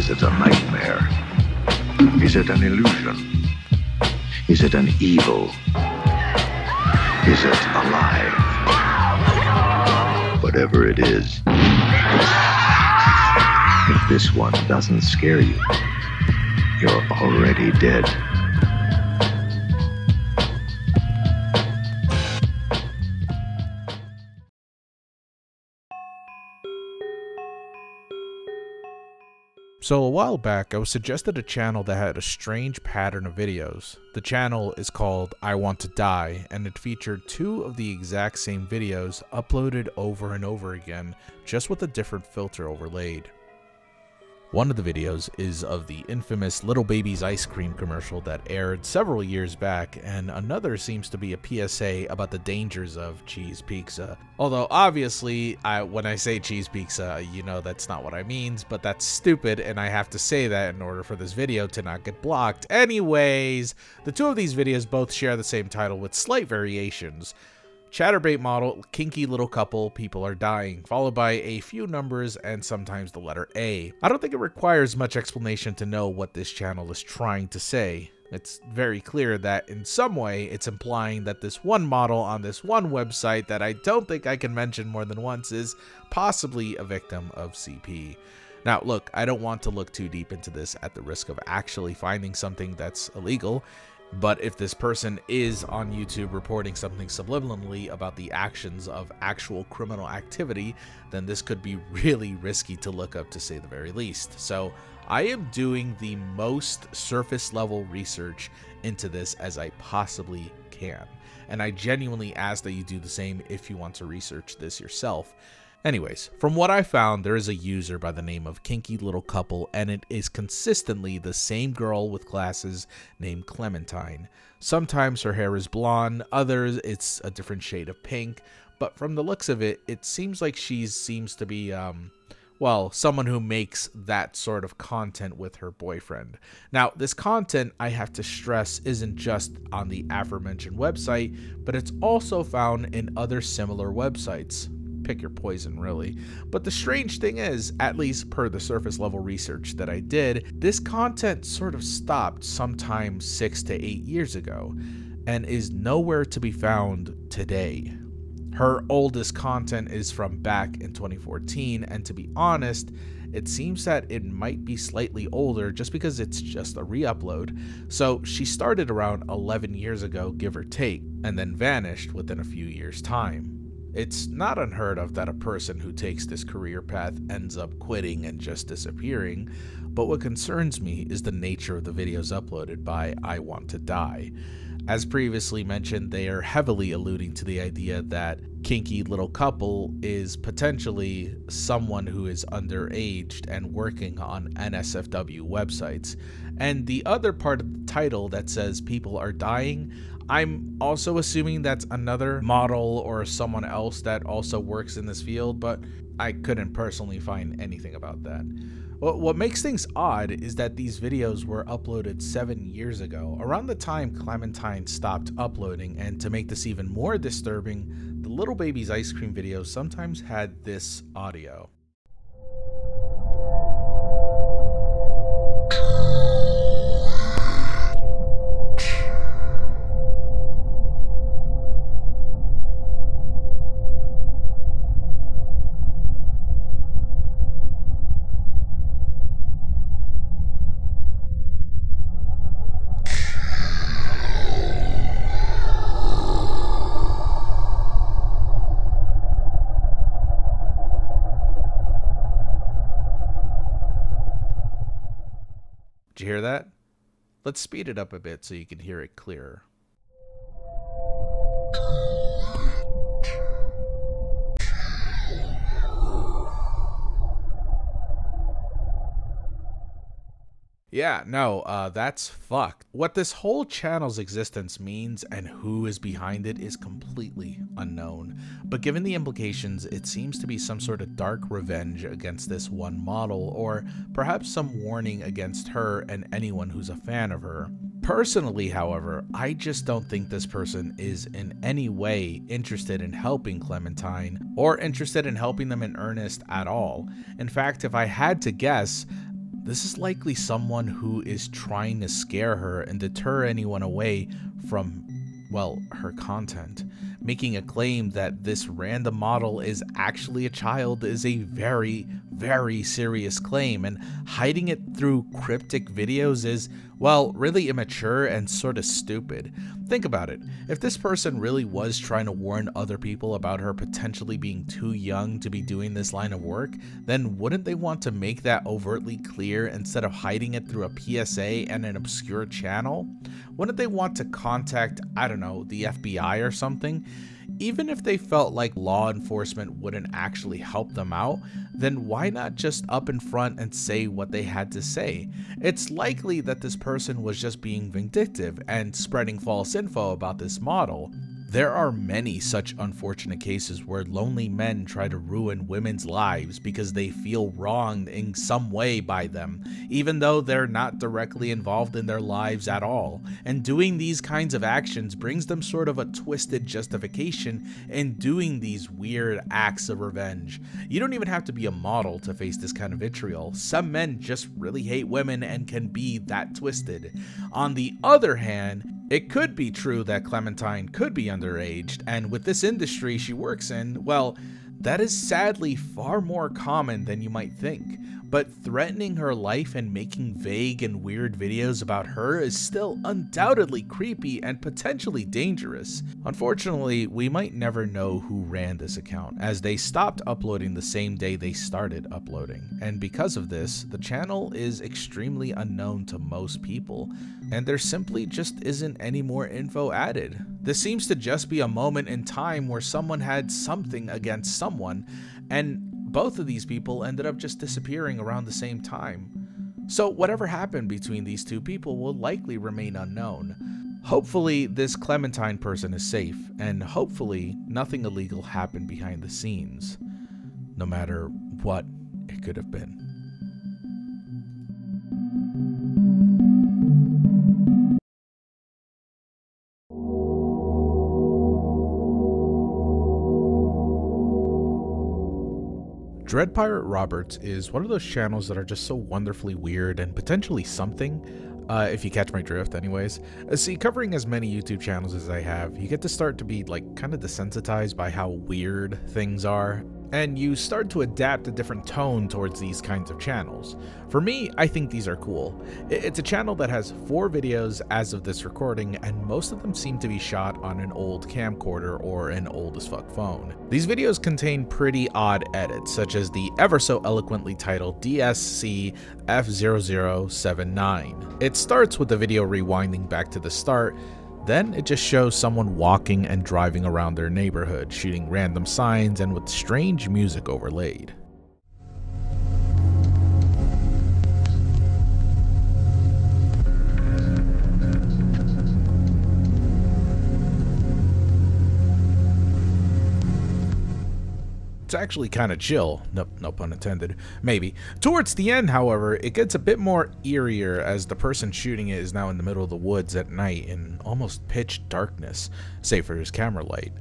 Is it a nightmare? Is it an illusion? Is it an evil? Is it alive? Whatever it is, if this one doesn't scare you, you're already dead. So a while back, I was suggested a channel that had a strange pattern of videos. The channel is called I Want to Die, and it featured two of the exact same videos uploaded over and over again, just with a different filter overlaid. One of the videos is of the infamous Little Baby's ice cream commercial that aired several years back, and another seems to be a PSA about the dangers of cheese pizza. Although obviously, when I say cheese pizza, you know that's not what I mean, but that's stupid and I have to say that in order for this video to not get blocked. Anyways, the two of these videos both share the same title with slight variations. Chatterbait model, kinky little couple, people are dying, followed by a few numbers and sometimes the letter A. I don't think it requires much explanation to know what this channel is trying to say. It's very clear that in some way it's implying that this one model on this one website that I don't think I can mention more than once is possibly a victim of CP. Now look, I don't want to look too deep into this at the risk of actually finding something that's illegal. But if this person is on YouTube reporting something subliminally about the actions of actual criminal activity, then this could be really risky to look up, to say the very least. So I am doing the most surface level research into this as I possibly can. And I genuinely ask that you do the same if you want to research this yourself. Anyways, from what I found, there is a user by the name of Kinky Little Couple, and it is consistently the same girl with glasses named Clementine. Sometimes her hair is blonde, others it's a different shade of pink, but from the looks of it, it seems like she seems to be, well, someone who makes that sort of content with her boyfriend. Now, this content, I have to stress, isn't just on the aforementioned website, but it's also found in other similar websites. Pick your poison, really. But the strange thing is, at least per the surface level research that I did, this content sort of stopped sometime 6 to 8 years ago and is nowhere to be found today. Her oldest content is from back in 2014, and to be honest, it seems that it might be slightly older just because it's just a re-upload. So she started around 11 years ago, give or take, and then vanished within a few years' time. It's not unheard of that a person who takes this career path ends up quitting and just disappearing, but what concerns me is the nature of the videos uploaded by I Want to Die. As previously mentioned, they are heavily alluding to the idea that Kinky Little Couple is potentially someone who is underaged and working on NSFW websites. And the other part of the title that says people are dying, I'm also assuming that's another model or someone else that also works in this field, but I couldn't personally find anything about that. What makes things odd is that these videos were uploaded 7 years ago, around the time Clementine stopped uploading, and to make this even more disturbing, the Little Baby's ice cream videos sometimes had this audio. Did you hear that? Let's speed it up a bit so you can hear it clearer. Yeah, no, that's fucked. What this whole channel's existence means and who is behind it is completely unknown. But given the implications, it seems to be some sort of dark revenge against this one model, or perhaps some warning against her and anyone who's a fan of her. Personally, however, I just don't think this person is in any way interested in helping Clementine, or interested in helping them in earnest at all. In fact, if I had to guess, this is likely someone who is trying to scare her and deter anyone away from, well, her content. Making a claim that this random model is actually a child is a very, very serious claim, and hiding it through cryptic videos is, well, really immature and sort of stupid. Think about it. If this person really was trying to warn other people about her potentially being too young to be doing this line of work, then wouldn't they want to make that overtly clear instead of hiding it through a PSA and an obscure channel? Wouldn't they want to contact, I don't know, the FBI or something? Even if they felt like law enforcement wouldn't actually help them out, then why not just up in front and say what they had to say? It's likely that this person was just being vindictive and spreading false info about this model. There are many such unfortunate cases where lonely men try to ruin women's lives because they feel wronged in some way by them, even though they're not directly involved in their lives at all. And doing these kinds of actions brings them sort of a twisted justification in doing these weird acts of revenge. You don't even have to be a model to face this kind of vitriol. Some men just really hate women and can be that twisted. On the other hand, it could be true that Clementine could be underaged, and with this industry she works in, well, that is sadly far more common than you might think. But threatening her life and making vague and weird videos about her is still undoubtedly creepy and potentially dangerous. Unfortunately, we might never know who ran this account, as they stopped uploading the same day they started uploading. And because of this, the channel is extremely unknown to most people, and there simply just isn't any more info added. This seems to just be a moment in time where someone had something against someone, and both of these people ended up just disappearing around the same time. So whatever happened between these two people will likely remain unknown. Hopefully this Clementine person is safe, and hopefully nothing illegal happened behind the scenes, no matter what it could have been. DreadPirateRoberts is one of those channels that are just so wonderfully weird and potentially something, if you catch my drift anyways. See, covering as many YouTube channels as I have, you get to start to be like kind of desensitized by how weird things are, and you start to adapt a different tone towards these kinds of channels. For me, I think these are cool. It's a channel that has 4 videos as of this recording, and most of them seem to be shot on an old camcorder or an old as fuck phone. These videos contain pretty odd edits, such as the ever so eloquently titled DSC F0079. It starts with the video rewinding back to the start. Then it just shows someone walking and driving around their neighborhood, shooting random signs and with strange music overlaid. It's actually kind of chill, no pun intended, maybe. Towards the end, however, it gets a bit more eerier as the person shooting it is now in the middle of the woods at night in almost pitch darkness, save for his camera light.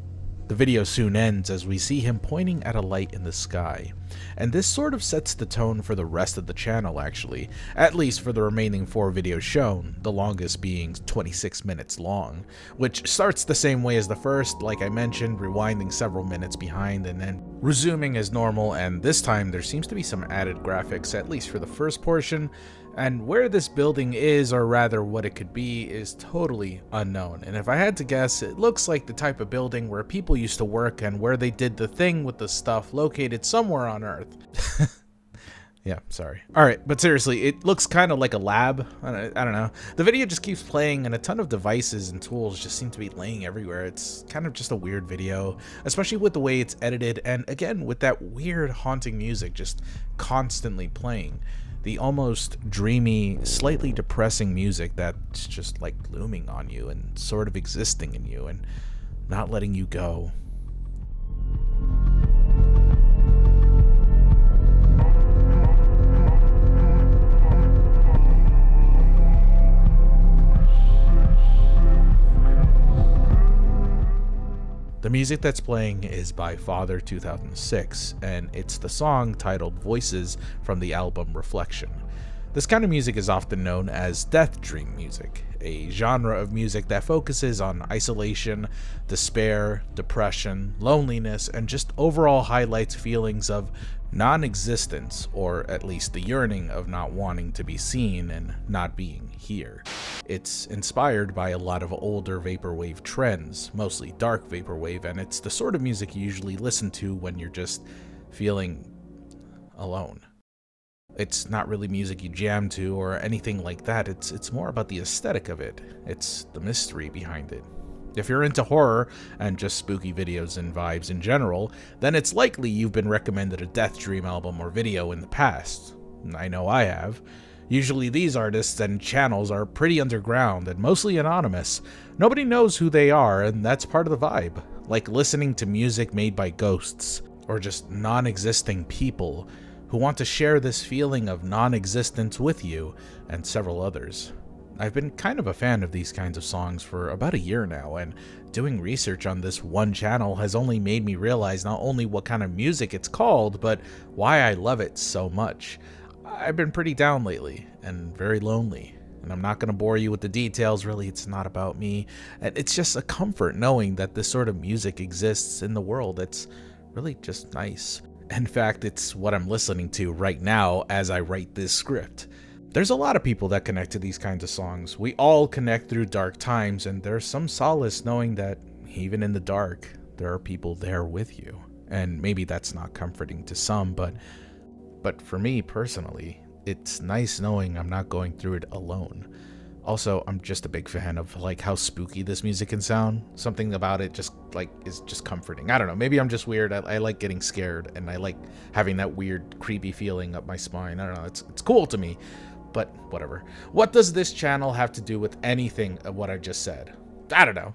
The video soon ends as we see him pointing at a light in the sky, and this sort of sets the tone for the rest of the channel actually, at least for the remaining 4 videos shown, the longest being 26 minutes long, which starts the same way as the first, like I mentioned, rewinding several minutes behind and then resuming as normal, and this time there seems to be some added graphics, at least for the first portion, and where this building is, or rather what it could be, is totally unknown. And if I had to guess, it looks like the type of building where people used to work and where they did the thing with the stuff located somewhere on Earth. Yeah, sorry. Alright, but seriously, it looks kind of like a lab. I don't know. The video just keeps playing and a ton of devices and tools just seem to be laying everywhere. It's kind of just a weird video, especially with the way it's edited, and again, with that weird haunting music just constantly playing. The almost dreamy, slightly depressing music that's just like glooming on you and sort of existing in you and not letting you go. The music that's playing is by Father 2006, and it's the song titled Voices from the album Reflection. This kind of music is often known as death dream music, a genre of music that focuses on isolation, despair, depression, loneliness, and just overall highlights feelings of non-existence, or at least the yearning of not wanting to be seen and not being here. It's inspired by a lot of older vaporwave trends, mostly dark vaporwave, and it's the sort of music you usually listen to when you're just feeling alone. It's not really music you jam to or anything like that. It's more about the aesthetic of it. It's the mystery behind it. If you're into horror and just spooky videos and vibes in general, then it's likely you've been recommended a Death Dream album or video in the past. I know I have. Usually these artists and channels are pretty underground and mostly anonymous. Nobody knows who they are, and that's part of the vibe. Like listening to music made by ghosts, or just non-existing people who want to share this feeling of non-existence with you and several others. I've been kind of a fan of these kinds of songs for about a year now, and doing research on this one channel has only made me realize not only what kind of music it's called, but why I love it so much. I've been pretty down lately, and very lonely, and I'm not going to bore you with the details. Really, it's not about me. It's just a comfort knowing that this sort of music exists in the world. It's really just nice. In fact, it's what I'm listening to right now as I write this script. There's a lot of people that connect to these kinds of songs. We all connect through dark times, and there's some solace knowing that even in the dark, there are people there with you. And maybe that's not comforting to some, but for me personally, it's nice knowing I'm not going through it alone. Also, I'm just a big fan of like how spooky this music can sound. Something about it just like is just comforting. I don't know, maybe I'm just weird. I like getting scared, and I like having that weird creepy feeling up my spine. I don't know, it's cool to me, but whatever. What does this channel have to do with anything of what I just said? I don't know.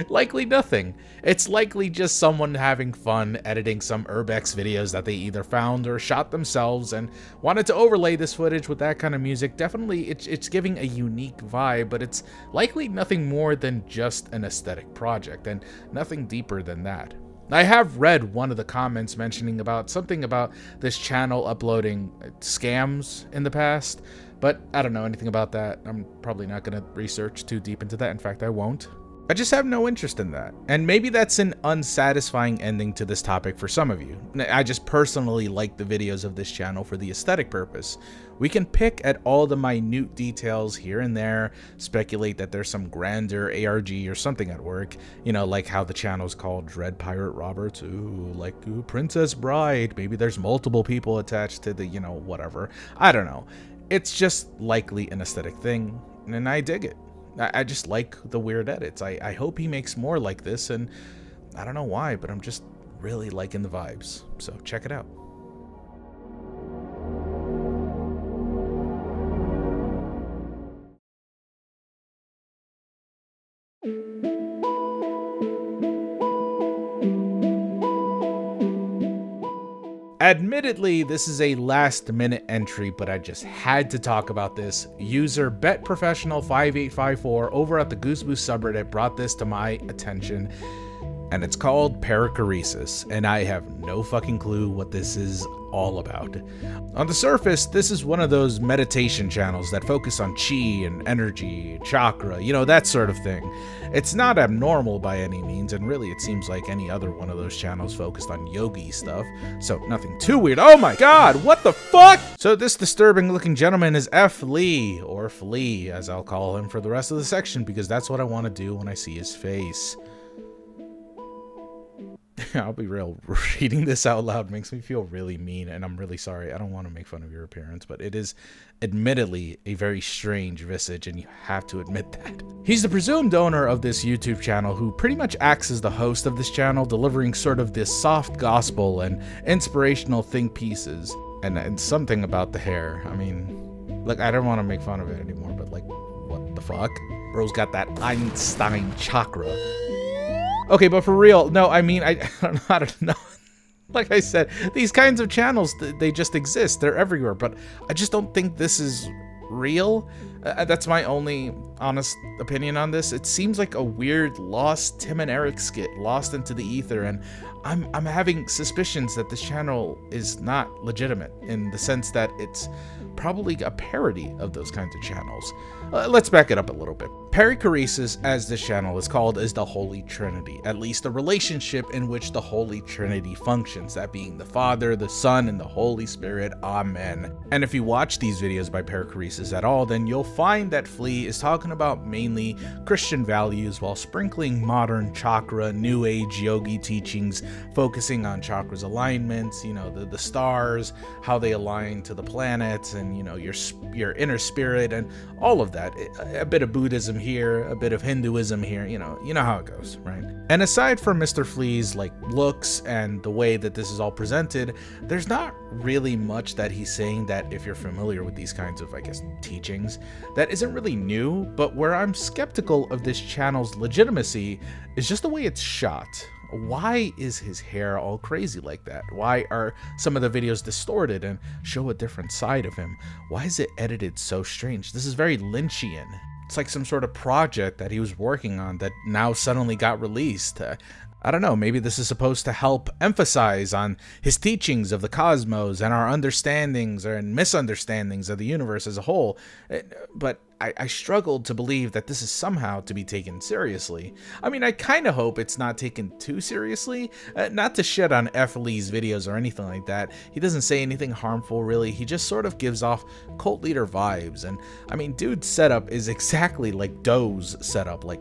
likely nothing. It's likely just someone having fun editing some urbex videos that they either found or shot themselves and wanted to overlay this footage with that kind of music. Definitely it's giving a unique vibe, but it's likely nothing more than just an aesthetic project and nothing deeper than that. I have read one of the comments mentioning about something about this channel uploading scams in the past, but I don't know anything about that. I'm probably not going to research too deep into that. In fact, I won't. I just have no interest in that. And maybe that's an unsatisfying ending to this topic for some of you. I just personally like the videos of this channel for the aesthetic purpose. We can pick at all the minute details here and there, speculate that there's some grander ARG or something at work, you know, like how the channel's called DreadPirateRoberts, ooh, like ooh, Princess Bride, maybe there's multiple people attached to the, you know, whatever. I don't know. It's just likely an aesthetic thing, and I dig it. I just like the weird edits. I hope he makes more like this, and I don't know why, but I'm just really liking the vibes. So check it out. Admittedly, this is a last-minute entry, but I just had to talk about this. User BetProfessional5854 over at the Goose subreddit brought this to my attention, and it's called Perichoresis, and I have no fucking clue what this is all about. On the surface, this is one of those meditation channels that focus on chi and energy, chakra, you know, that sort of thing. It's not abnormal by any means, and really it seems like any other one of those channels focused on yogi stuff, so nothing too weird. Oh my god, what the fuck? So this disturbing looking gentleman is F. Lee, or Flea, as I'll call him for the rest of the section, because that's what I want to do when I see his face. I'll be real, reading this out loud makes me feel really mean, and I'm really sorry. I don't want to make fun of your appearance, but it is admittedly a very strange visage, and you have to admit that. He's the presumed owner of this YouTube channel, who pretty much acts as the host of this channel, delivering sort of this soft gospel and inspirational think pieces, and something about the hair. I mean, look, I don't want to make fun of it anymore, but like, what the fuck? Bro's got that Einstein chakra. Okay, but for real, no, I mean, I don't know. Like I said, these kinds of channels, they just exist. They're everywhere, but I just don't think this is real. That's my only honest opinion on this. It seems like a weird lost Tim and Eric skit, lost into the ether, and I'm having suspicions that this channel is not legitimate, in the sense that it's probably a parody of those kinds of channels. Let's back it up a little bit. Perichoresis, as this channel is called, is the Holy Trinity, at least the relationship in which the Holy Trinity functions, that being the Father, the Son, and the Holy Spirit. Amen. And if you watch these videos by Perichoresis at all, then you'll find that Flea is talking about mainly Christian values while sprinkling modern chakra, new age yogi teachings, focusing on chakras alignments, you know, the stars, how they align to the planets, and you know, your inner spirit, and all of that. A bit of Buddhism here, a bit of Hinduism here, you know how it goes, right? And aside from Mr. Flea's like looks and the way that this is all presented, there's not really much that he's saying that, if you're familiar with these kinds of, I guess, teachings, that isn't really new. But where I'm skeptical of this channel's legitimacy is just the way it's shot. Why is his hair all crazy like that? Why are some of the videos distorted and show a different side of him? Why is it edited so strange? This is very Lynchian. It's like some sort of project that he was working on that now suddenly got released. I don't know, maybe this is supposed to help emphasize on his teachings of the cosmos and our understandings and misunderstandings of the universe as a whole, but I struggled to believe that this is somehow to be taken seriously. I mean, I kind of hope it's not taken too seriously, not to shit on F. Lee's videos or anything like that. He doesn't say anything harmful, really. He just sort of gives off cult leader vibes, and I mean, dude's setup is exactly like Doe's setup, like,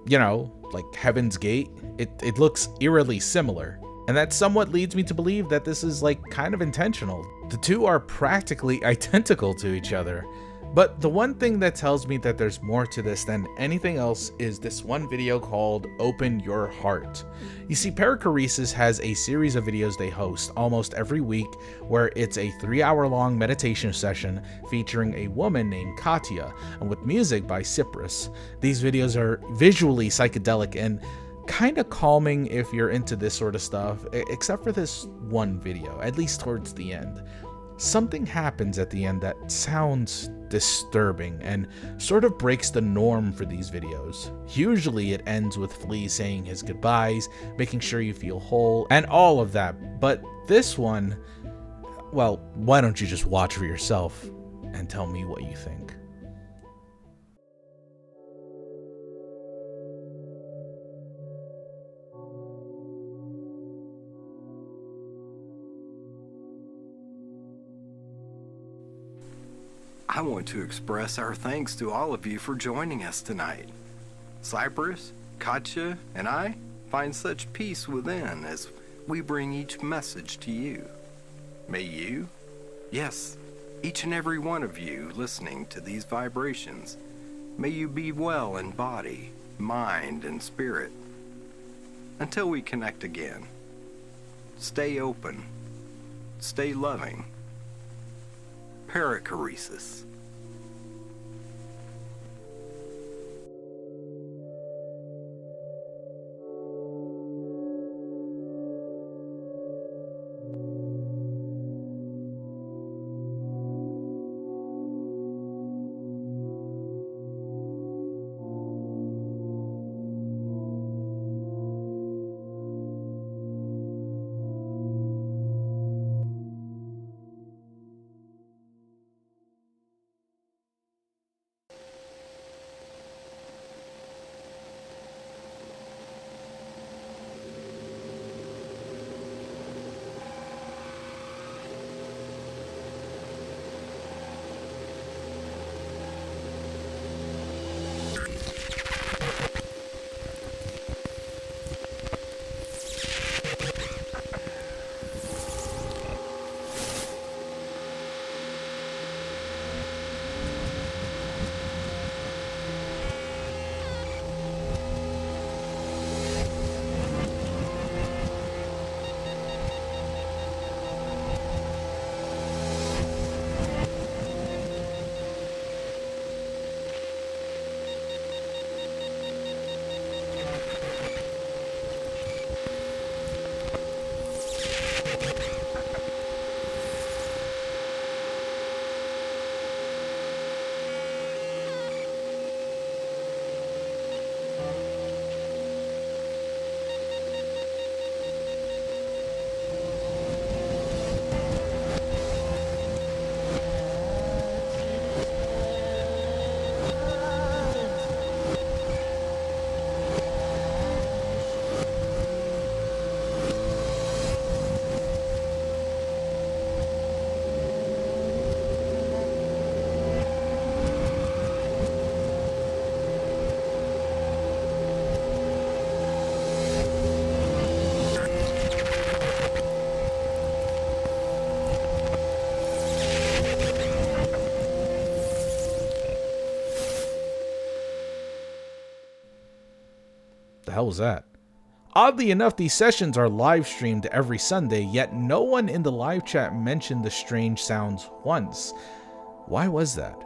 you know, like Heaven's Gate. It looks eerily similar, and that somewhat leads me to believe that this is like kind of intentional. The two are practically identical to each other. But the one thing that tells me that there's more to this than anything else is this one video called Open Your Heart. You see, Perichoresis has a series of videos they host almost every week, where it's a 3-hour-long meditation session featuring a woman named Katya, and with music by Cypress. These videos are visually psychedelic and kind of calming if you're into this sort of stuff, except for this one video, at least towards the end. Something happens at the end that sounds disturbing and sort of breaks the norm for these videos. Usually it ends with Flea saying his goodbyes, making sure you feel whole, and all of that. But this one, well, why don't you just watch for yourself and tell me what you think? I want to express our thanks to all of you for joining us tonight. Cypress, Katya, and I find such peace within as we bring each message to you. May you, yes, each and every one of you listening to these vibrations, may you be well in body, mind, and spirit. Until we connect again, stay open, stay loving. Perichoresis. hell was that? Oddly enough, these sessions are live streamed every Sunday, yet no one in the live chat mentioned the strange sounds once. Why was that?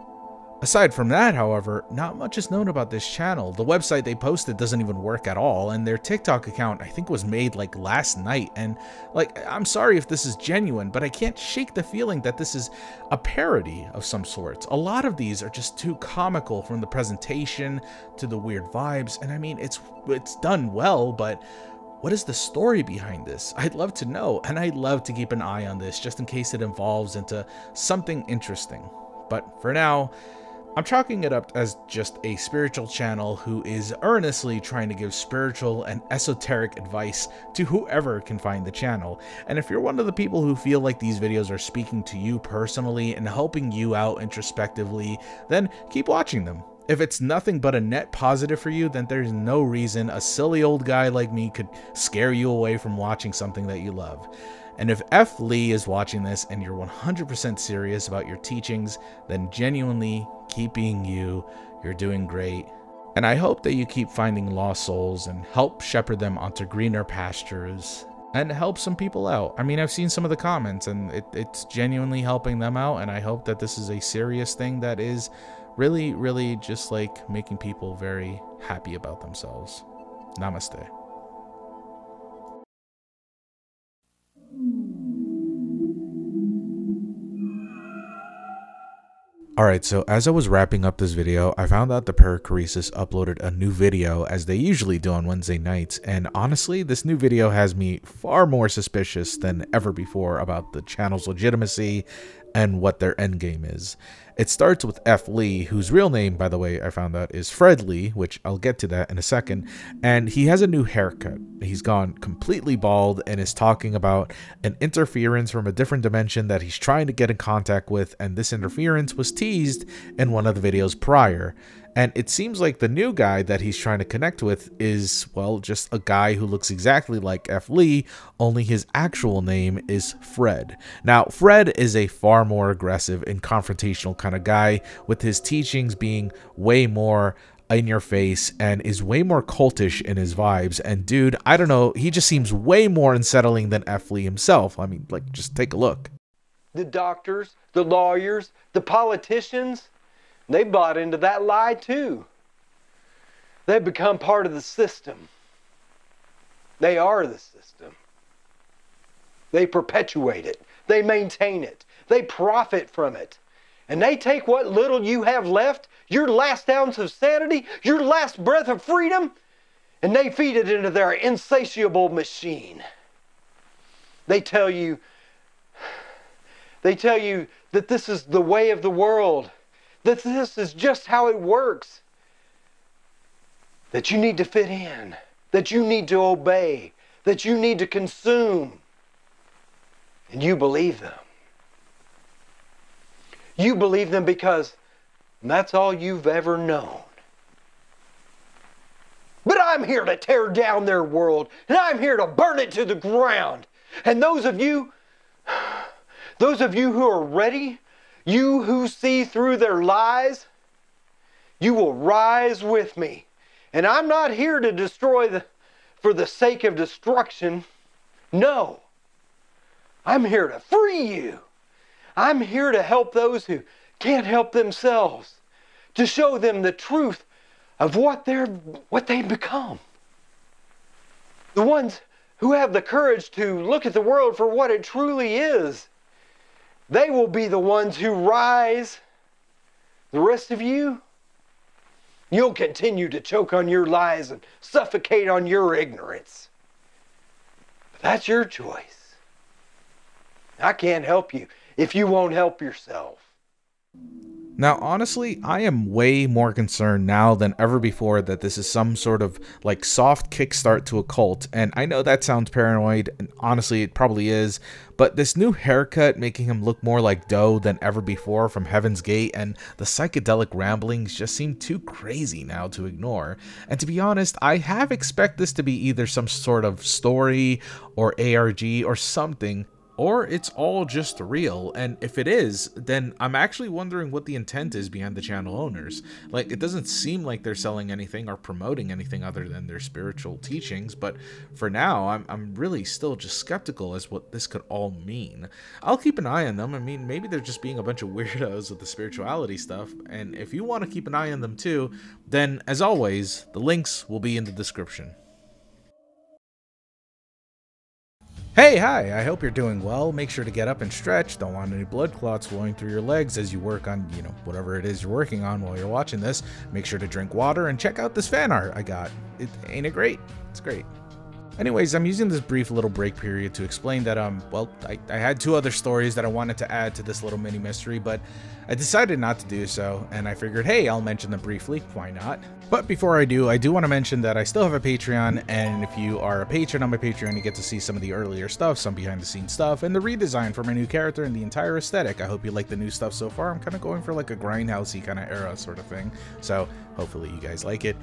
Aside from that, however, not much is known about this channel. The website they posted doesn't even work at all, and their TikTok account I think was made like last night, and like, I'm sorry if this is genuine, but I can't shake the feeling that this is a parody of some sort. A lot of these are just too comical, from the presentation to the weird vibes, and I mean, it's done well, but what is the story behind this? I'd love to know, and I'd love to keep an eye on this just in case it evolves into something interesting. But for now, I'm chalking it up as just a spiritual channel who is earnestly trying to give spiritual and esoteric advice to whoever can find the channel. And if you're one of the people who feel like these videos are speaking to you personally and helping you out introspectively, then keep watching them. If it's nothing but a net positive for you, then there's no reason a silly old guy like me could scare you away from watching something that you love. And if F. Lee is watching this and you're 100% serious about your teachings, then genuinely keep being you. You're doing great. And I hope that you keep finding lost souls and help shepherd them onto greener pastures and help some people out. I mean, I've seen some of the comments and it's genuinely helping them out. And I hope that this is a serious thing that is really, really just like making people very happy about themselves. Namaste. Alright, so as I was wrapping up this video, I found out the Perichoresis uploaded a new video, as they usually do on Wednesday nights, and honestly, this new video has me far more suspicious than ever before about the channel's legitimacy and what their endgame is. It starts with F. Lee, whose real name, by the way, I found out is Fred Lee, which I'll get to that in a second, and he has a new haircut. He's gone completely bald and is talking about an interference from a different dimension that he's trying to get in contact with, and this interference was teased in one of the videos prior. And it seems like the new guy that he's trying to connect with is, well, just a guy who looks exactly like F. Lee, only his actual name is Fred. Now, Fred is a far more aggressive and confrontational kind of guy, with his teachings being way more in your face and is way more cultish in his vibes. And dude, I don't know, he just seems way more unsettling than F. Lee himself. I mean, like, just take a look. The doctors, the lawyers, the politicians, they bought into that lie too. They've become part of the system. They are the system. They perpetuate it. They maintain it. They profit from it. And they take what little you have left, your last ounce of sanity, your last breath of freedom, and they feed it into their insatiable machine. They tell you that this is the way of the world, that this is just how it works, that you need to fit in, that you need to obey, that you need to consume. And you believe them. You believe them because that's all you've ever known. But I'm here to tear down their world, and I'm here to burn it to the ground. And those of you who are ready, you who see through their lies, you will rise with me. And I'm not here to destroy for the sake of destruction. No. I'm here to free you. I'm here to help those who can't help themselves, to show them the truth of what they've become. The ones who have the courage to look at the world for what it truly is. They will be the ones who rise. The rest of you, you'll continue to choke on your lies and suffocate on your ignorance. But that's your choice. I can't help you if you won't help yourself. Now, honestly, I am way more concerned now than ever before that this is some sort of like soft kickstart to a cult. And I know that sounds paranoid, and honestly it probably is, but this new haircut making him look more like Doe than ever before from Heaven's Gate, and the psychedelic ramblings just seem too crazy now to ignore. And to be honest, I have expected this to be either some sort of story or ARG or something. or it's all just real. And if it is, then I'm actually wondering what the intent is behind the channel owners. Like, it doesn't seem like they're selling anything or promoting anything other than their spiritual teachings, but for now, I'm really still just skeptical as what this could all mean. I'll keep an eye on them. I mean, maybe they're just being a bunch of weirdos with the spirituality stuff, and if you want to keep an eye on them too, then as always, the links will be in the description. Hey, hi, I hope you're doing well. Make sure to get up and stretch. Don't want any blood clots flowing through your legs as you work on, whatever it is you're working on while you're watching this. Make sure to drink water and check out this fan art I got. Ain't it great? It's great. Anyways, I'm using this brief little break period to explain that, well, I had 2 other stories that I wanted to add to this little mini mystery, but I decided not to do so, and I figured, hey, I'll mention them briefly, why not? But before I do want to mention that I still have a Patreon, and if you are a patron on my Patreon, you get to see some of the earlier stuff, some behind-the-scenes stuff, and the redesign for my new character and the entire aesthetic. I hope you like the new stuff so far. I'm kind of going for like a grindhousey kind of era sort of thing, so hopefully you guys like it.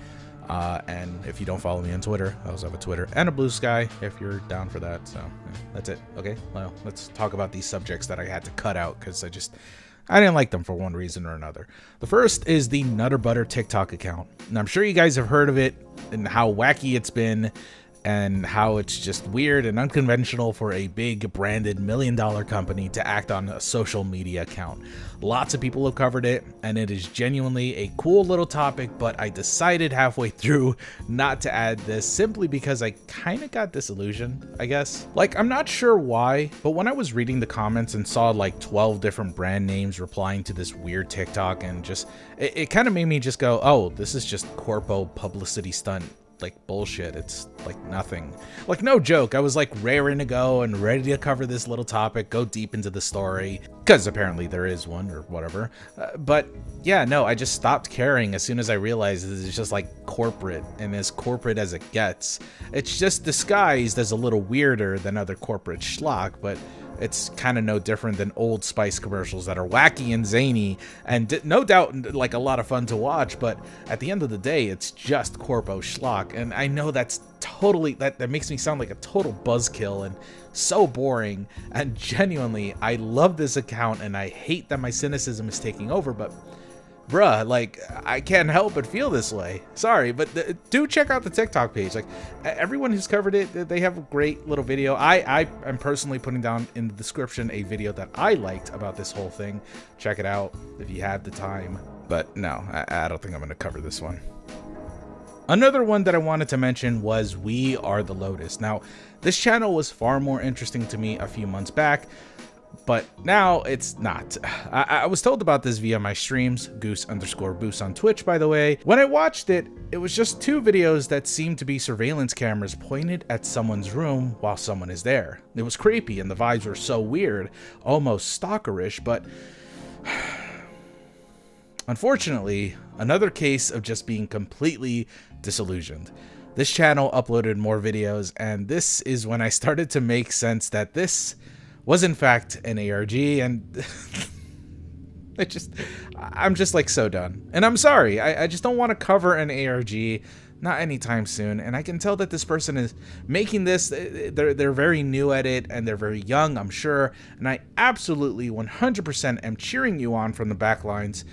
And if you don't follow me on Twitter, I also have a Twitter and a Blue Sky if you're down for that. So yeah, that's it. Okay, well, let's talk about these subjects that I had to cut out because I didn't like them for one reason or another. The first is the Nutter Butter TikTok account. And I'm sure you guys have heard of it and how wacky it's been and how it's just weird and unconventional for a big branded $1 million company to act on a social media account. Lots of people have covered it, and it is genuinely a cool little topic, but I decided halfway through not to add this simply because I kind of got disillusioned, I guess. Like, I'm not sure why, but when I was reading the comments and saw like 12 different brand names replying to this weird TikTok, and just, it kind of made me just go, oh, this is just corpo publicity stunt. Like bullshit. It's like nothing. Like, no joke, I was like raring to go and ready to cover this little topic, go deep into the story, because apparently there is one or whatever. But yeah, no, I just stopped caring as soon as I realized it's just like corporate, and as corporate as it gets. It's just disguised as a little weirder than other corporate schlock, but it's kind of no different than Old Spice commercials that are wacky and zany and no doubt like a lot of fun to watch, but at the end of the day, it's just corpo schlock. And I know that's totally, that makes me sound like a total buzzkill and so boring, and genuinely, I love this account and I hate that my cynicism is taking over, but bruh, like, I can't help but feel this way. Sorry, but do check out the TikTok page. Like, everyone who's covered it, they have a great little video. I am personally putting down in the description a video that I liked about this whole thing. Check it out if you have the time. But no, I don't think I'm going to cover this one. Another one that I wanted to mention was We Are the Lotus. Now, this channel was far more interesting to me a few months back, but now it's not. I was told about this via my streams, Goose_Boose on Twitch, by the way. When I watched it, it was just 2 videos that seemed to be surveillance cameras pointed at someone's room while someone is there. It was creepy and the vibes were so weird, almost stalkerish, but unfortunately, another case of just being completely disillusioned. This channel uploaded more videos, and this is when I started to make sense that this was in fact an ARG, and I'm just like so done. And I'm sorry, I just don't want to cover an ARG, not anytime soon. And I can tell that this person is making this, they're very new at it, and they're very young, I'm sure. And I absolutely 100% am cheering you on from the back lines.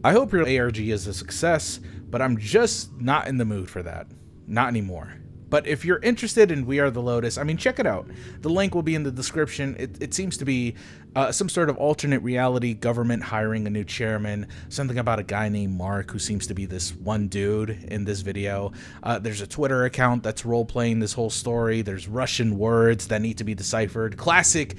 I hope your ARG is a success, but I'm just not in the mood for that. Not anymore. But if you're interested in We Are the Lotus, I mean, check it out. The link will be in the description. It seems to be some sort of alternate reality, government hiring a new chairman, something about a guy named Mark who seems to be this one dude in this video. There's a Twitter account that's role-playing this whole story. There's Russian words that need to be deciphered. Classic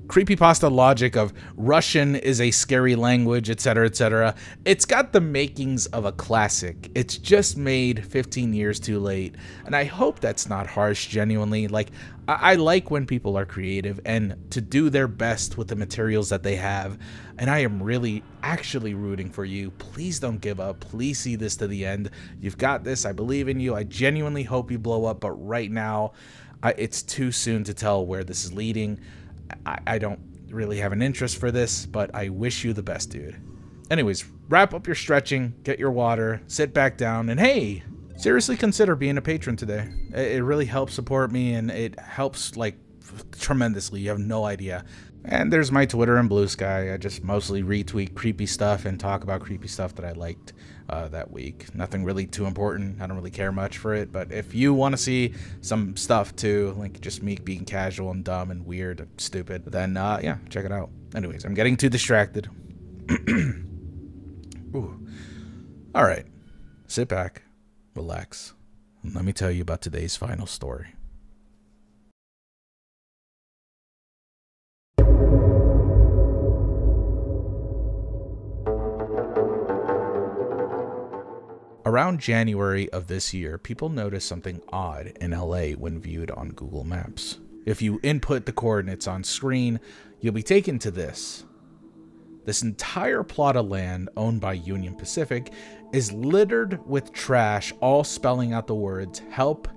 creepypasta logic of Russian is a scary language, etc., etc. It's got the makings of a classic. It's just made 15 years too late, and I hope that's not harsh, genuinely. Like, I like when people are creative and to do their best with the materials that they have, and I am really actually rooting for you. Please don't give up. Please see this to the end. You've got this. I believe in you. I genuinely hope you blow up, but right now, it's too soon to tell where this is leading. I don't really have an interest for this, but I wish you the best, dude. Anyways, wrap up your stretching, get your water, sit back down, and hey, seriously consider being a patron today. It really helps support me, and it helps, like, tremendously. You have no idea. And there's my Twitter and Blue Sky. I just mostly retweet creepy stuff and talk about creepy stuff that I liked that week. Nothing really too important. I don't really care much for it. But if you want to see some stuff too, like just me being casual and dumb and weird and stupid, then yeah, check it out. Anyways, I'm getting too distracted. Ooh. All right, sit back, relax, and let me tell you about today's final story. Around January of this year, people noticed something odd in LA when viewed on Google Maps. If you input the coordinates on screen, you'll be taken to this. This entire plot of land owned by Union Pacific is littered with trash, all spelling out the words help,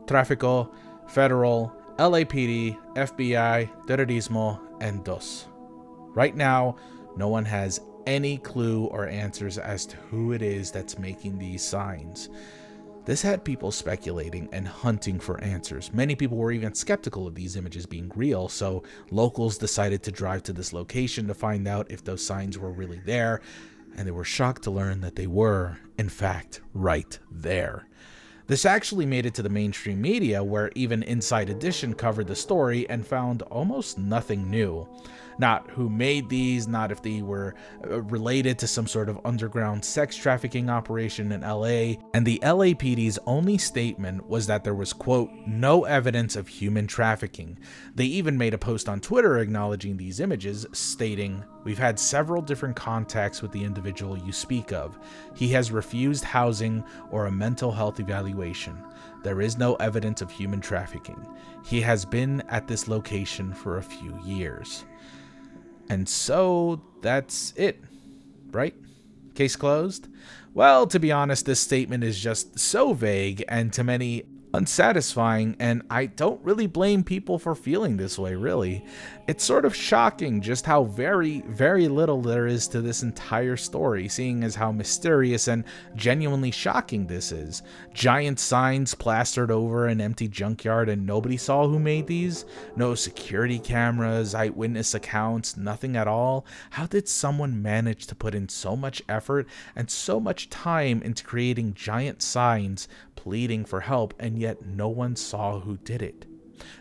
tráfico, federal, LAPD, FBI, terrorismo, and dos. Right now, no one has any clue or answers as to who it is that's making these signs. This had people speculating and hunting for answers. Many people were even skeptical of these images being real, so locals decided to drive to this location to find out if those signs were really there, and they were shocked to learn that they were, in fact, right there. This actually made it to the mainstream media, where even Inside Edition covered the story and found almost nothing new. Not who made these, not if they were related to some sort of underground sex trafficking operation in LA, and the LAPD's only statement was that there was, quote, no evidence of human trafficking. They even made a post on Twitter acknowledging these images, stating, "We've had several different contacts with the individual you speak of. He has refused housing or a mental health evaluation. There is no evidence of human trafficking. He has been at this location for a few years." And so that's it, right? Case closed? Well, to be honest, this statement is just so vague and to many unsatisfying, and I don't really blame people for feeling this way, really. It's sort of shocking just how very, very little there is to this entire story, seeing as how mysterious and genuinely shocking this is. Giant signs plastered over an empty junkyard and nobody saw who made these? No security cameras, eyewitness accounts, nothing at all? How did someone manage to put in so much effort and so much time into creating giant signs pleading for help, and yet no one saw who did it?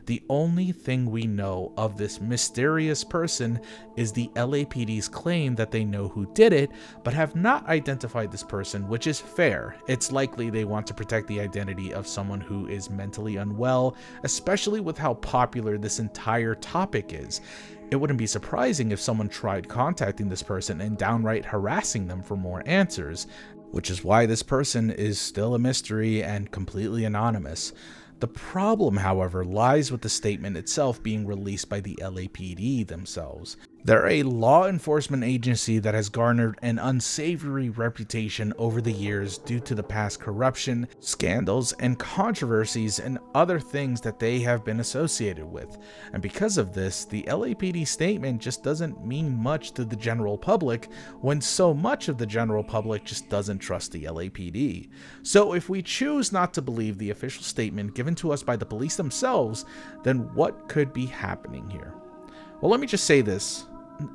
The only thing we know of this mysterious person is the LAPD's claim that they know who did it, but have not identified this person, which is fair. It's likely they want to protect the identity of someone who is mentally unwell, especially with how popular this entire topic is. It wouldn't be surprising if someone tried contacting this person and downright harassing them for more answers, which is why this person is still a mystery and completely anonymous. The problem, however, lies with the statement itself being released by the LAPD themselves. They're a law enforcement agency that has garnered an unsavory reputation over the years due to the past corruption, scandals, and controversies and other things that they have been associated with. And because of this, the LAPD statement just doesn't mean much to the general public, when so much of the general public just doesn't trust the LAPD. So if we choose not to believe the official statement given to us by the police themselves, then what could be happening here? Well, let me just say this.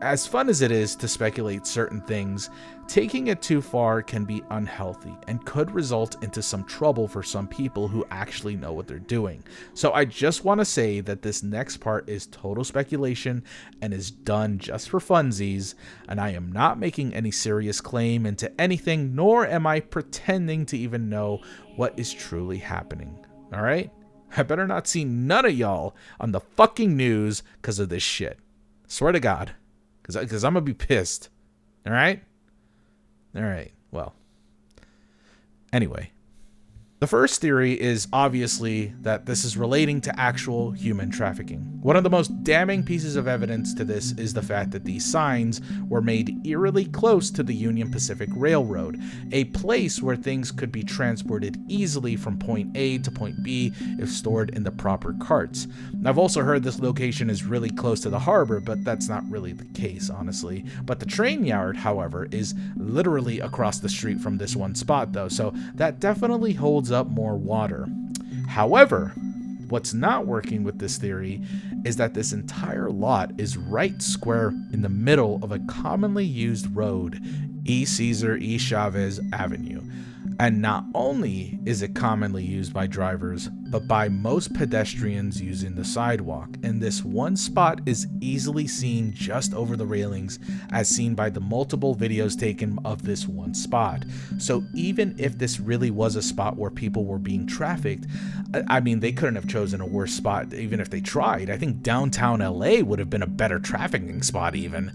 As fun as it is to speculate certain things, taking it too far can be unhealthy and could result into some trouble for some people who actually know what they're doing. So I just want to say that this next part is total speculation and is done just for funsies, and I am not making any serious claim into anything, nor am I pretending to even know what is truly happening. All right? I better not see none of y'all on the fucking news because of this shit. Swear to God. Because I'm going to be pissed. All right? All right. Well. Anyway. The first theory is obviously that this is relating to actual human trafficking. One of the most damning pieces of evidence to this is the fact that these signs were made eerily close to the Union Pacific Railroad, a place where things could be transported easily from point A to point B if stored in the proper carts. I've also heard this location is really close to the harbor, but that's not really the case, honestly. But the train yard, however, is literally across the street from this one spot, though, so that definitely holds up more water. However, what's not working with this theory is that this entire lot is right square in the middle of a commonly used road, E. Caesar E. Chavez Avenue. And not only is it commonly used by drivers, but by most pedestrians using the sidewalk, and this one spot is easily seen just over the railings, as seen by the multiple videos taken of this one spot. So even if this really was a spot where people were being trafficked, I mean, they couldn't have chosen a worse spot even if they tried. I think downtown LA would have been a better trafficking spot even.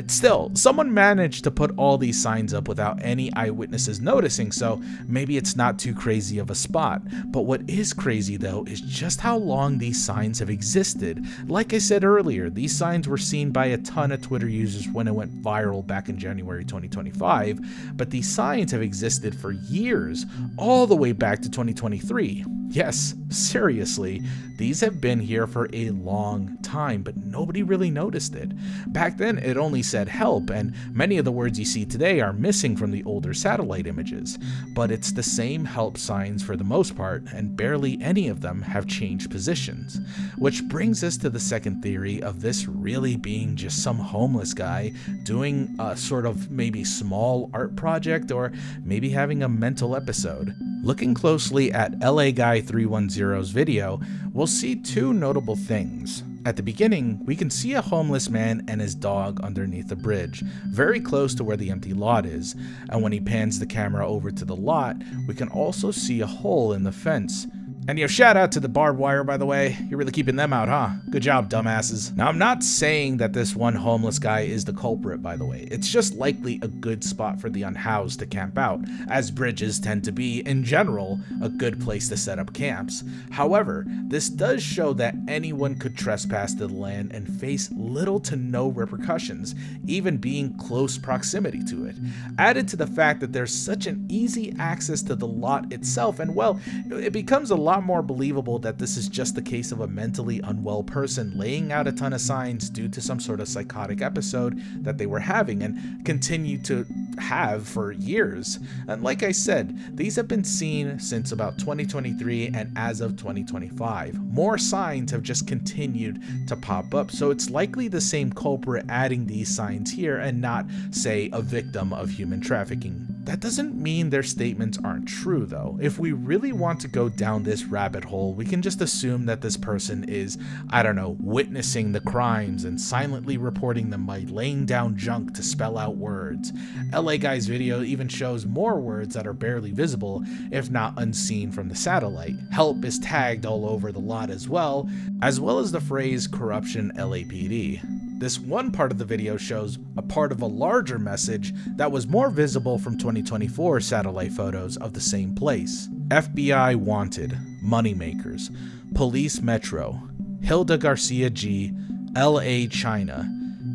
Still, someone managed to put all these signs up without any eyewitnesses noticing, so maybe it's not too crazy of a spot. But what is crazy though is just how long these signs have existed. Like I said earlier, these signs were seen by a ton of Twitter users when it went viral back in January 2025, but these signs have existed for years, all the way back to 2023. Yes, seriously, these have been here for a long time, but nobody really noticed it. Back then, it only said help, and many of the words you see today are missing from the older satellite images. But it's the same help signs for the most part, and barely any of them have changed positions. Which brings us to the second theory of this really being just some homeless guy doing a sort of maybe small art project, or maybe having a mental episode. Looking closely at LA Guy 310's video, we'll see two notable things. At the beginning, we can see a homeless man and his dog underneath a bridge, very close to where the empty lot is, and when he pans the camera over to the lot, we can also see a hole in the fence. And shout out to the barbed wire, by the way. You're really keeping them out, huh? Good job, dumbasses. Now, I'm not saying that this one homeless guy is the culprit, by the way. It's just likely a good spot for the unhoused to camp out, as bridges tend to be, in general, a good place to set up camps. However, this does show that anyone could trespass to the land and face little to no repercussions, even being close proximity to it. Added to the fact that there's such an easy access to the lot itself, and well, it becomes a lot more believable that this is just the case of a mentally unwell person laying out a ton of signs due to some sort of psychotic episode that they were having and continue to have for years. And like I said, these have been seen since about 2023 and as of 2025. More signs have just continued to pop up, so it's likely the same culprit adding these signs here and not, say, a victim of human trafficking. That doesn't mean their statements aren't true though. If we really want to go down this rabbit hole, we can just assume that this person is, I don't know, witnessing the crimes and silently reporting them by laying down junk to spell out words. LA Guy's video even shows more words that are barely visible, if not unseen from the satellite. Help is tagged all over the lot as well as the phrase corruption LAPD. This one part of the video shows a part of a larger message that was more visible from 2024 satellite photos of the same place. FBI wanted, moneymakers, Police Metro, Hilda Garcia G, LA China,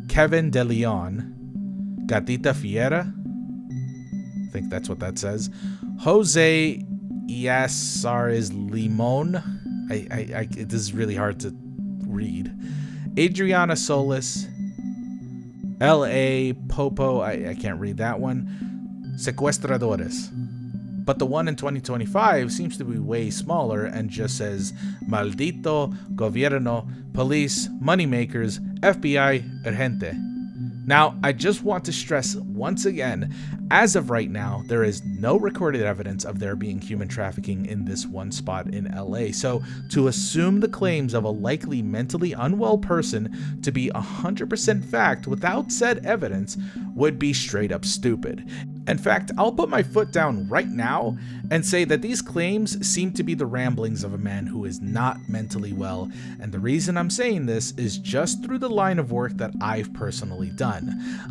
Kevin De Leon, Gatita Fiera, I think that's what that says, Jose Iasares Limon, this is really hard to read, Adriana Solis, L.A. Popo, I can't read that one, Secuestradores. But the one in 2025 seems to be way smaller and just says Maldito, Gobierno, Police, Moneymakers, FBI, Urgente. Now, I just want to stress once again, as of right now, there is no recorded evidence of there being human trafficking in this one spot in LA, so to assume the claims of a likely mentally unwell person to be 100% fact without said evidence would be straight up stupid. In fact, I'll put my foot down right now and say that these claims seem to be the ramblings of a man who is not mentally well, and the reason I'm saying this is just through the line of work that I've personally done.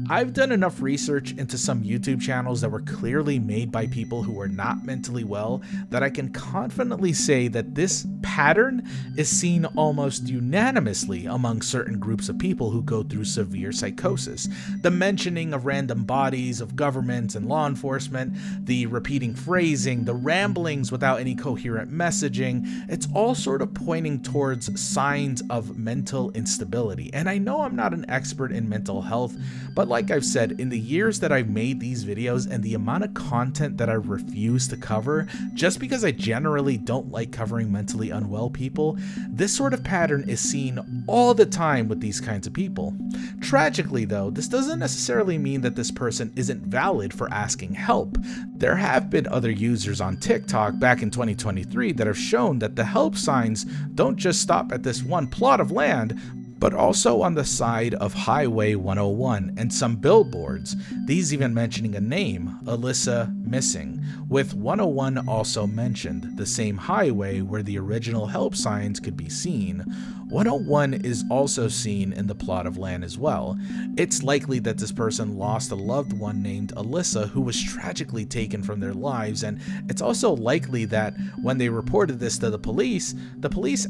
I've done enough research into some YouTube channels that were clearly made by people who are not mentally well that I can confidently say that this pattern is seen almost unanimously among certain groups of people who go through severe psychosis. The mentioning of random bodies, of governments and in law enforcement, the repeating phrasing, the ramblings without any coherent messaging, it's all sort of pointing towards signs of mental instability. And I know I'm not an expert in mental health, but like I've said, in the years that I've made these videos and the amount of content that I refuse to cover, just because I generally don't like covering mentally unwell people, this sort of pattern is seen all the time with these kinds of people. Tragically though, this doesn't necessarily mean that this person isn't valid for asking help. There have been other users on TikTok back in 2023 that have shown that the help signs don't just stop at this one plot of land, but also on the side of Highway 101 and some billboards, these even mentioning a name, Alyssa missing, with 101 also mentioned, the same highway where the original help signs could be seen. 101 is also seen in the plot of land as well. It's likely that this person lost a loved one named Alyssa who was tragically taken from their lives, and it's also likely that when they reported this to the police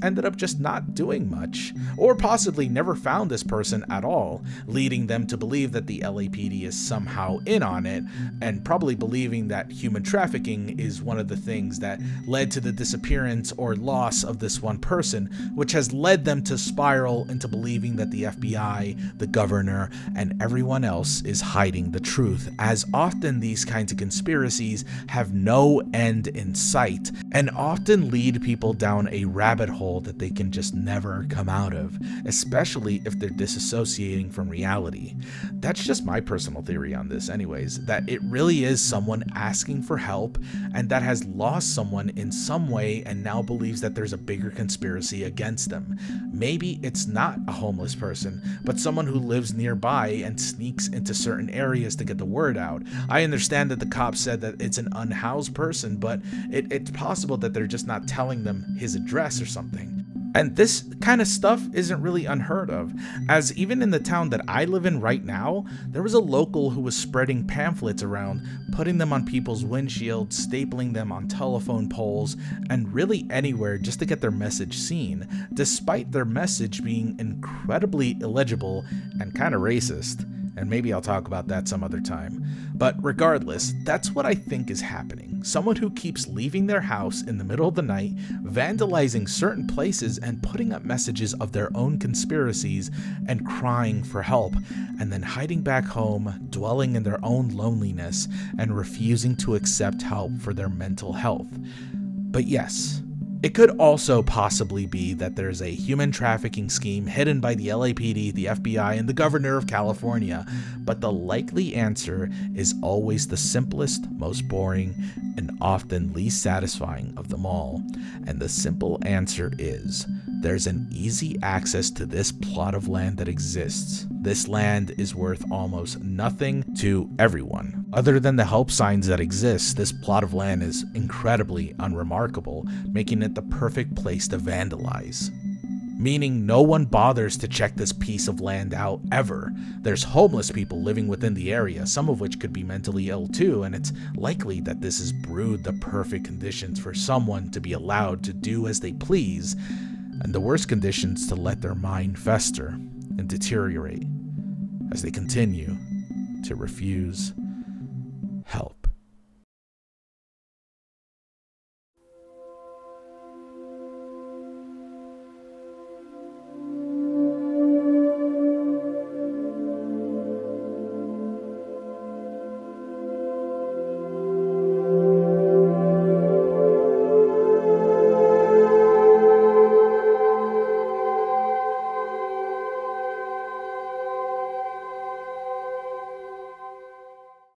ended up just not doing much, or possibly never found this person at all, leading them to believe that the LAPD is somehow in on it, and probably believing that human trafficking is one of the things that led to the disappearance or loss of this one person, which has led them to spiral into believing that the FBI, the governor, and everyone else is hiding the truth, as often these kinds of conspiracies have no end in sight and often lead people down a rabbit hole that they can just never come out of, especially if they're disassociating from reality. That's just my personal theory on this anyways, that it really is someone asking for help and that has lost someone in some way and now believes that there's a bigger conspiracy against them. Maybe it's not a homeless person, but someone who lives nearby and sneaks into certain areas to get the word out. I understand that the cops said that it's an unhoused person, but it's possible that they're just not telling them his address or something. And this kind of stuff isn't really unheard of, as even in the town that I live in right now, there was a local who was spreading pamphlets around, putting them on people's windshields, stapling them on telephone poles, and really anywhere just to get their message seen, despite their message being incredibly illegible and kind of racist. And maybe I'll talk about that some other time. But regardless, that's what I think is happening. Someone who keeps leaving their house in the middle of the night, vandalizing certain places and putting up messages of their own conspiracies and crying for help, and then hiding back home, dwelling in their own loneliness and refusing to accept help for their mental health. But yes, it could also possibly be that there's a human trafficking scheme hidden by the LAPD, the FBI, and the governor of California, but the likely answer is always the simplest, most boring, and often least satisfying of them all. And the simple answer is, there's an easy access to this plot of land that exists. This land is worth almost nothing to everyone. Other than the help signs that exist, this plot of land is incredibly unremarkable, making it the perfect place to vandalize. Meaning no one bothers to check this piece of land out ever. There's homeless people living within the area, some of which could be mentally ill too, and it's likely that this has brewed the perfect conditions for someone to be allowed to do as they please, and the worst conditions to let their mind fester and deteriorate as they continue to refuse